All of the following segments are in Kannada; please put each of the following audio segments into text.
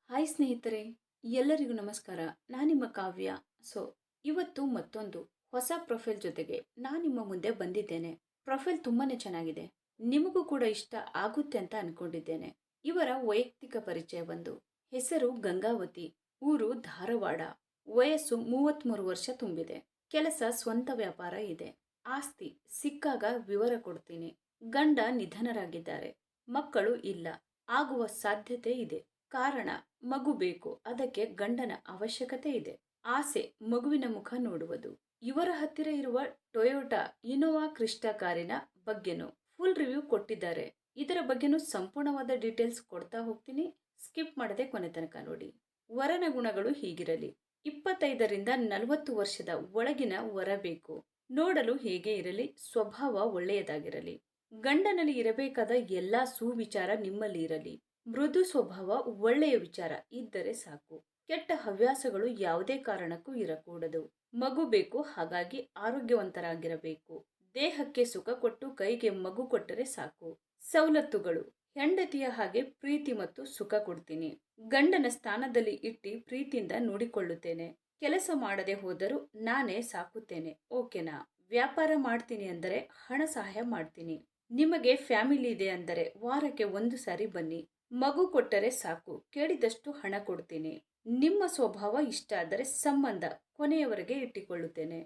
ಹಾಯ್ ಸ್ನೇಹಿತರೆ, ಎಲ್ಲರಿಗೂ ನಮಸ್ಕಾರ. ನಾನು ನಿಮ್ಮ ಕಾವ್ಯ. ಸೊ ಇವತ್ತು ಮತ್ತೊಂದು ಹೊಸ ಪ್ರೊಫೈಲ್ ಜೊತೆಗೆ ನಾನು ನಿಮ್ಮ ಮುಂದೆ ಬಂದಿದ್ದೇನೆ. ಪ್ರೊಫೈಲ್ ತುಂಬಾನೇ ಚೆನ್ನಾಗಿದೆ, ನಿಮಗೂ ಕೂಡ ಇಷ್ಟ ಆಗುತ್ತೆ ಅಂತ ಅನ್ಕೊಂಡಿದ್ದೇನೆ. ಇವರ ವೈಯಕ್ತಿಕ ಪರಿಚಯ ಬಂದು ಹೆಸರು ಗಂಗಾವತಿ, ಊರು ಧಾರವಾಡ, ವಯಸ್ಸು 33 ವರ್ಷ ತುಂಬಿದೆ, ಕೆಲಸ ಸ್ವಂತ ವ್ಯಾಪಾರ ಇದೆ, ಆಸ್ತಿ ಸಿಕ್ಕಾಗ ವಿವರ ಕೊಡ್ತೀನಿ. ಗಂಡ ನಿಧನರಾಗಿದ್ದಾರೆ, ಮಕ್ಕಳು ಇಲ್ಲ, ಆಗುವ ಸಾಧ್ಯತೆ ಇದೆ. ಕಾರಣ ಮಗು ಬೇಕು, ಅದಕ್ಕೆ ಗಂಡನ ಅವಶ್ಯಕತೆ ಇದೆ. ಆಸೆ ಮಗುವಿನ ಮುಖ ನೋಡುವುದು. ಇವರ ಹತ್ತಿರ ಇರುವ ಟೊಯೋಟಾ ಇನೋವಾ ಕ್ರಿಸ್ಟಾ ಕಾರಿನ ಬಗ್ಗೆನೂ ಫುಲ್ ರಿವ್ಯೂ ಕೊಟ್ಟಿದ್ದಾರೆ. ಇದರ ಬಗ್ಗೆನೂ ಸಂಪೂರ್ಣವಾದ ಡೀಟೇಲ್ಸ್ ಕೊಡ್ತಾ ಹೋಗ್ತೀನಿ, ಸ್ಕಿಪ್ ಮಾಡದೆ ಕೊನೆ ತನಕ ನೋಡಿ. ವರನ ಗುಣಗಳು ಹೀಗಿರಲಿ: 25ರಿಂದ 40 ವರ್ಷದ ಒಳಗಿನ ವರ ಬೇಕು. ನೋಡಲು ಹೇಗೆ ಇರಲಿ, ಸ್ವಭಾವ ಒಳ್ಳೆಯದಾಗಿರಲಿ. ಗಂಡನಲ್ಲಿ ಇರಬೇಕಾದ ಎಲ್ಲಾ ಸುವಿಚಾರ ನಿಮ್ಮಲ್ಲಿ ಇರಲಿ. ಮೃದು ಸ್ವಭಾವ, ಒಳ್ಳೆಯ ವಿಚಾರ ಇದ್ದರೆ ಸಾಕು. ಕೆಟ್ಟ ಹವ್ಯಾಸಗಳು ಯಾವುದೇ ಕಾರಣಕ್ಕೂ ಇರಕೂಡದು. ಮಗು ಬೇಕು, ಹಾಗಾಗಿ ಆರೋಗ್ಯವಂತರಾಗಿರಬೇಕು. ದೇಹಕ್ಕೆ ಸುಖ ಕೊಟ್ಟು ಕೈಗೆ ಮಗು ಕೊಟ್ಟರೆ ಸಾಕು. ಸವಲತ್ತುಗಳು: ಹೆಂಡತಿಯ ಹಾಗೆ ಪ್ರೀತಿ ಮತ್ತು ಸುಖ ಕೊಡ್ತೀನಿ. ಗಂಡನ ಸ್ಥಾನದಲ್ಲಿ ಇಟ್ಟು ಪ್ರೀತಿಯಿಂದ ನೋಡಿಕೊಳ್ಳುತ್ತೇನೆ. ಕೆಲಸ ಮಾಡದೆ ಹೋದರೂ ನಾನೇ ಸಾಕುತ್ತೇನೆ, ಓಕೆನಾ? ವ್ಯಾಪಾರ ಮಾಡ್ತೀನಿ ಅಂದರೆ ಹಣ ಸಹಾಯ ಮಾಡ್ತೀನಿ. ನಿಮಗೆ ಫ್ಯಾಮಿಲಿ ಇದೆ ಅಂದರೆ ವಾರಕ್ಕೆ 1 ಸಾರಿ ಬನ್ನಿ. ಮಗು ಕೊಟ್ಟರೆ ಸಾಕು, ಕೇಳಿದಷ್ಟು ಹಣ ಕೊಡ್ತೀನಿ. ನಿಮ್ಮ ಸ್ವಭಾವ ಇಷ್ಟ ಆದರೆ ಸಂಬಂಧ ಕೊನೆಯವರೆಗೆ ಇಟ್ಟುಕೊಳ್ಳುತ್ತೇನೆ.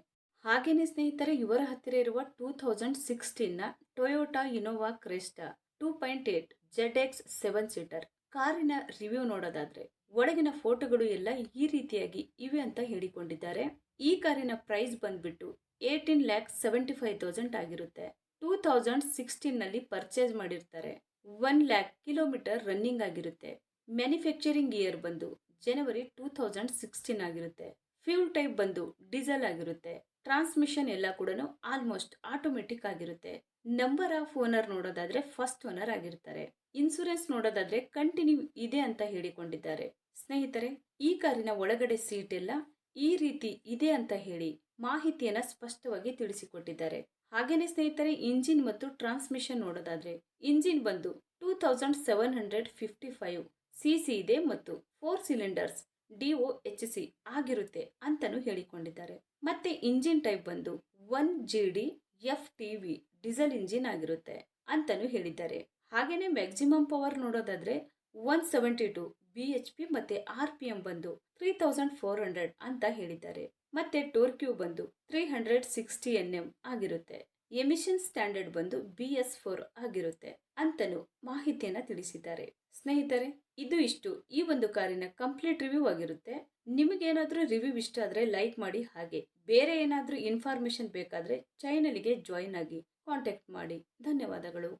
ಹಾಗೇನೆ ಸ್ನೇಹಿತರೆ, ಇವರ ಹತ್ತಿರ ಇರುವ 2016ನ ಟೊಯೋಟಾ ಇನೋವಾ ಕ್ರೆಸ್ಟಾ 2.8 ZX 7 ಸೀಟರ್ ಕಾರಿನ ರಿವ್ಯೂ ನೋಡೋದಾದ್ರೆ ಒಳಗಿನ ಫೋಟೋಗಳು ಎಲ್ಲ ಈ ರೀತಿಯಾಗಿ ಇವೆ ಅಂತ ಹೇಳಿಕೊಂಡಿದ್ದಾರೆ. ಈ ಕಾರಿನ ಪ್ರೈಸ್ ಬಂದ್ಬಿಟ್ಟು 18,75,000 ಆಗಿರುತ್ತೆ. 2016ನಲ್ಲಿ ಪರ್ಚೇಸ್ ಮಾಡಿರ್ತಾರೆ. 1,00,000 ಕಿಲೋಮೀಟರ್ ರನ್ನಿಂಗ್ ಆಗಿರುತ್ತೆ. ಮ್ಯಾನುಫ್ಯಾಕ್ಚರಿಂಗ್ ಇಯರ್ ಬಂದು ಜನವರಿ 2016 ಆಗಿರುತ್ತೆ. ಫ್ಯೂಲ್ ಟೈಪ್ ಬಂದು ಡೀಸೆಲ್ ಆಗಿರುತ್ತೆ. ಟ್ರಾನ್ಸ್ಮಿಷನ್ ಎಲ್ಲ ಕೂಡ ಆಲ್ಮೋಸ್ಟ್ ಆಟೋಮೆಟಿಕ್ ಆಗಿರುತ್ತೆ. ನಂಬರ್ ಆಫ್ ಓನರ್ ನೋಡೋದಾದ್ರೆ ಫಸ್ಟ್ ಓನರ್ ಆಗಿರ್ತಾರೆ. ಇನ್ಸೂರೆನ್ಸ್ ನೋಡೋದಾದ್ರೆ ಕಂಟಿನ್ಯೂ ಇದೆ ಅಂತ ಹೇಳಿಕೊಂಡಿದ್ದಾರೆ. ಸ್ನೇಹಿತರೆ, ಈ ಕಾರಿನ ಒಳಗಡೆ ಸೀಟ್ ಎಲ್ಲ ಈ ರೀತಿ ಇದೆ ಅಂತ ಹೇಳಿ ಮಾಹಿತಿಯನ್ನ ಸ್ಪಷ್ಟವಾಗಿ ತಿಳಿಸಿಕೊಟ್ಟಿದ್ದಾರೆ. ಹಾಗೇನೆ ಸ್ನೇಹಿತರೆ, ಇಂಜಿನ್ ಮತ್ತು ಟ್ರಾನ್ಸ್ಮಿಷನ್ ನೋಡೋದಾದ್ರೆ ಇಂಜಿನ್ ಬಂದು 2755 ಸಿಸಿ ಇದೆ ಮತ್ತು 4 ಸಿಲಿಂಡರ್ಸ್ DOHC ಆಗಿರುತ್ತೆ ಅಂತಾನು ಹೇಳಿಕೊಂಡಿದ್ದಾರೆ. ಮತ್ತೆ ಇಂಜಿನ್ ಟೈಪ್ ಬಂದು 1GD FTV ಡೀಸೆಲ್ ಇಂಜಿನ್ ಆಗಿರುತ್ತೆ ಅಂತಾನು ಹೇಳಿದ್ದಾರೆ. ಹಾಗೇನೆ ಮ್ಯಾಕ್ಸಿಮಮ್ ಪವರ್ ನೋಡೋದಾದ್ರೆ 172 BHP ಮತ್ತೆ RPM ಬಂದು 3400 ಅಂತ ಹೇಳಿದ್ದಾರೆ. ಮತ್ತೆ ಟೋರ್ಕ್ಯೂ ಬಂದು 360 Nm ಆಗಿರುತ್ತೆ. ಎಮಿಷನ್ ಸ್ಟ್ಯಾಂಡರ್ಡ್ ಬಂದು BS4 ಆಗಿರುತ್ತೆ ಅಂತಲೂ ಮಾಹಿತಿಯನ್ನ ತಿಳಿಸಿದ್ದಾರೆ. ಸ್ನೇಹಿತರೆ, ಇದು ಇಷ್ಟು ಈ ಒಂದು ಕಾರಿನ ಕಂಪ್ಲೀಟ್ ರಿವ್ಯೂ ಆಗಿರುತ್ತೆ. ನಿಮಗೇನಾದ್ರೂ ರಿವ್ಯೂ ಇಷ್ಟ ಆದ್ರೆ ಲೈಕ್ ಮಾಡಿ. ಹಾಗೆ ಬೇರೆ ಏನಾದ್ರೂ ಇನ್ಫಾರ್ಮೇಶನ್ ಬೇಕಾದ್ರೆ ಚಾನೆಲ್ಗೆ ಜಾಯಿನ್ ಆಗಿ ಕಾಂಟ್ಯಾಕ್ಟ್ ಮಾಡಿ. ಧನ್ಯವಾದಗಳು.